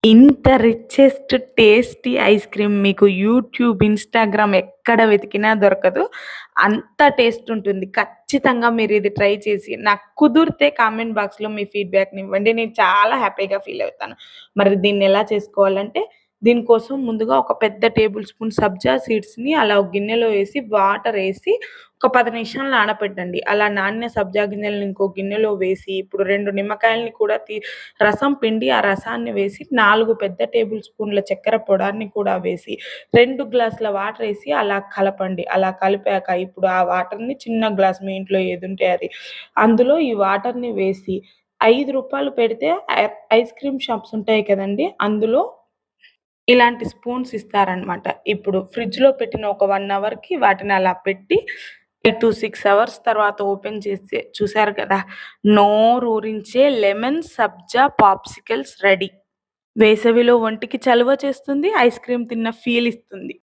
ఇంత richest tasty ice cream మీకు YouTube, Instagram ఎక్కడ వెతికినా దొరకదు. అంత టేస్ట్ ఉంటుంది. ఖచ్చితంగా మీరిది ట్రై చేసి నాకు కుదిరితే కామెంట్ బాక్స్‌లో మీ ఫీడ్‌బ్యాక్‌నివ్వండి. నేను చాలా హ్యాపీగా ఫీల్ అవుతాను. మరి దీన్నెలా చేసుకోవాలంటే, దీనికోసం ముందుగా ఒక పెద్ద టేబుల్ స్పూన్ సబ్జా సీడ్స్‌ని అలా ఒక గిన్నెలో ఏసి, వాటరేసి ఒక 10 నిమిషాలు నానపెట్టండి. అలా నానిన సబ్జా గింజలను ఇంకో గిన్నెలో వేసి, ఇప్పుడు 2 నిమ్మకాయలని కూడా రసం పిండి ఆ రసాన్ని వేసి 4 పెద్ద టేబుల్ స్పూన్ల చక్కెర పొడాన్ని కూడా వేసి 2 గ్లాసుల వాటరేసి అలా కలపండి. అలా కలిపాక ఇప్పుడు ఆ వాటర్‌ని చిన్న గ్లాస్ మీ ఇంట్లో ఏదుంటే అది. అందులో ఈ వాటర్‌ని వేసి రూ. 5 పెడితే ఐస్ క్రీమ్ షాప్స్ ఉంటాయి కదండీ! అందులో ఇలాంటి స్పూన్స్ ఇస్తారనమాట. ఇప్పుడు ఫ్రిడ్జ్‌లో పెట్టిన ఒక 1 అవర్‌కి వాటిని అలా పెట్టి 5-6 అవర్స్ తర్వాత ఓపెన్ చేసి చూసారు కదా! నోరూరించే లెమన్ సబ్జా పాప్సికల్స్ రెడీ. వేసవిలో ఒంటికి చలువ చేస్తుంది. ఐస్ క్రీమ్ తిన్న ఫీల్ ఇస్తుంది.